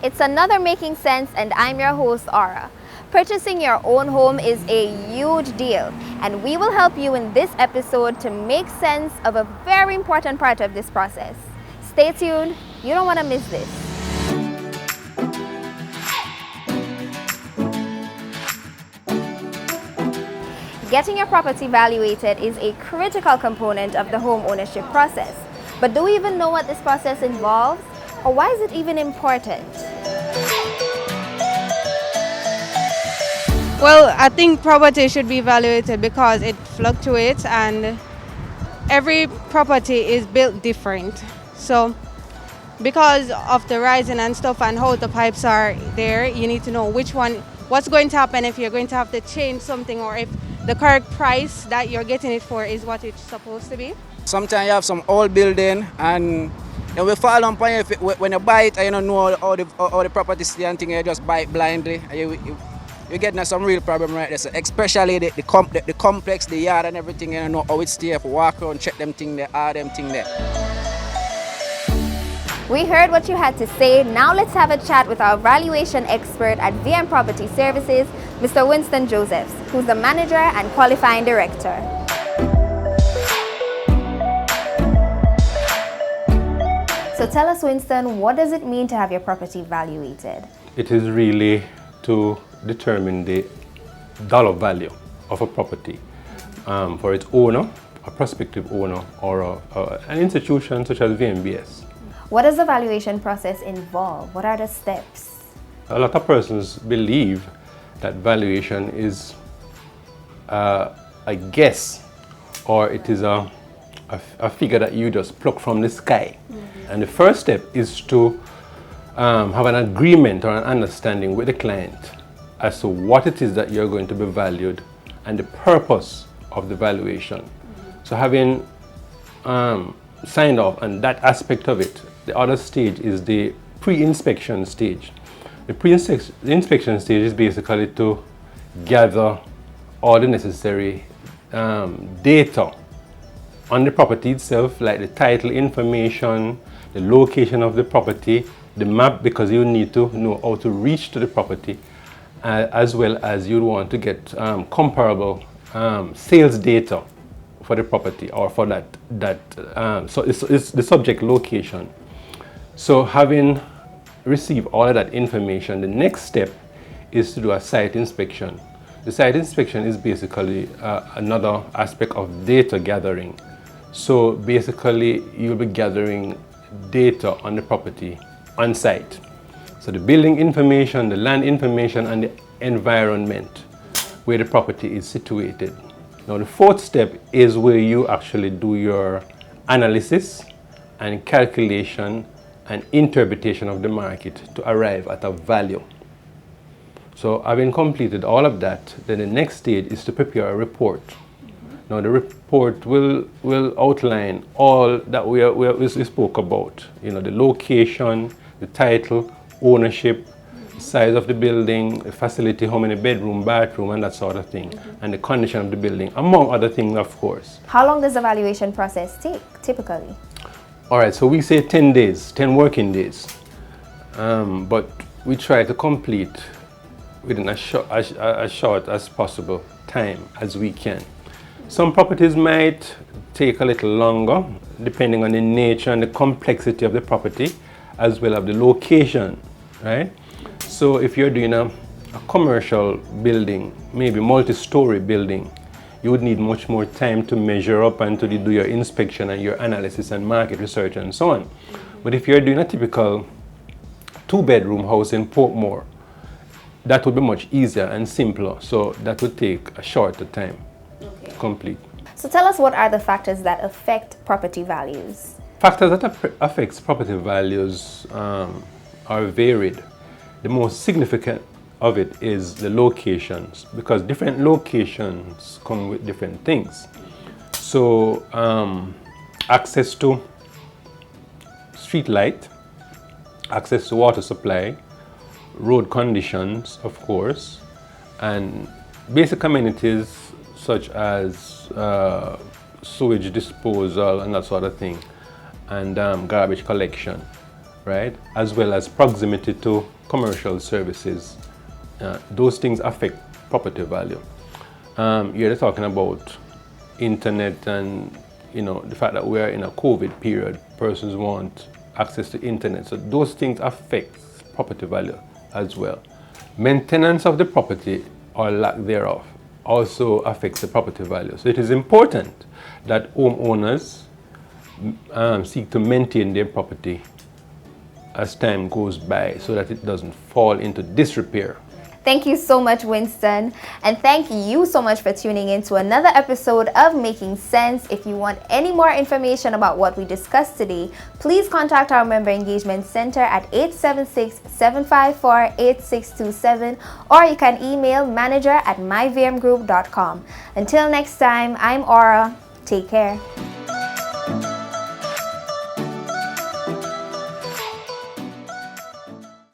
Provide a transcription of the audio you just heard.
It's another Making Sense, and I'm your host, Aura. Purchasing your own home is a huge deal, and we will help you in this episode to make sense of a very important part of this process. Stay tuned, you don't want to miss this. Getting your property valuated is a critical component of the home ownership process. But do we even know what this process involves? Or why is it even important? Well, I think property should be evaluated because it fluctuates and every property is built different. So because of the rising and stuff and how the pipes are there, you need to know what's going to happen if you're going to have to change something or if the correct price that you're getting it for is what it's supposed to be. Sometimes you have some old building and we fall on point when you buy it and you don't know all the properties and thing, you just buy it blindly. You get into some real problem right there. So especially the complex, the yard and everything, you know how it's there, walk around, check them thing there, all them thing there. We heard what you had to say. Now let's have a chat with our valuation expert at VM Property Services, Mr. Winston Josephs, who's the manager and qualifying director. So tell us, Winston, what does it mean to have your property valuated? It is really to determine the dollar value of a property for its owner, a prospective owner, or an institution such as VMBS. What does the valuation process involve? What are the steps? A lot of persons believe that valuation is a guess, or it is a figure that you just pluck from the sky. And the first step is to have an agreement or an understanding with the client as to what it is that you're going to be valued and the purpose of the valuation. So having signed off on that aspect of it, the other stage is the pre-inspection stage. The pre-inspection stage is basically to gather all the necessary data on the property itself, like the title information, the location of the property, the map, because you need to know how to reach to the property, as well as you want to get comparable sales data for the property or for so it's the subject location. So having received all of that information, the next step is to do a site inspection. The site inspection is basically another aspect of data gathering. So basically you'll be gathering data on the property on site. So the building information, the land information, and the environment where the property is situated. Now the fourth step is where you actually do your analysis and calculation and interpretation of the market to arrive at a value. So having completed all of that, then the next stage is to prepare a report. Now the report will outline all that we spoke about. You know, the location, the title, ownership, size of the building, the facility, how many bedroom, bathroom, and that sort of thing, and the condition of the building, among other things, of course. How long does the valuation process take, typically? All right, so we say 10 days, 10 working days, but we try to complete within as short as possible time as we can. Some properties might take a little longer, depending on the nature and the complexity of the property, as well as the location, right? So if you're doing a commercial building, maybe multi-story building, you would need much more time to measure up and to do your inspection and your analysis and market research and so on. But if you're doing a typical 2-bedroom house in Portmore, that would be much easier and simpler. So that would take a shorter time to complete. So tell us, what are the factors that affect property values? Factors that affect property values are varied. The most significant of it is the locations, because different locations come with different things. So access to street light, access to water supply, road conditions, of course, and basic amenities such as sewage disposal and that sort of thing, and garbage collection, right? As well as proximity to commercial services. Those things affect property value. You're talking about internet and the fact that we are in a COVID period, persons want access to internet. So those things affect property value as well. Maintenance of the property or lack thereof also affects the property value. So it is important that homeowners seek to maintain their property as time goes by so that it doesn't fall into disrepair. Thank you so much, Winston. And thank you so much for tuning in to another episode of Making Sense. If you want any more information about what we discussed today, please contact our Member Engagement Center at 876-754-8627, or you can email manager@myvmgroup.com. Until next time, I'm Aura. Take care.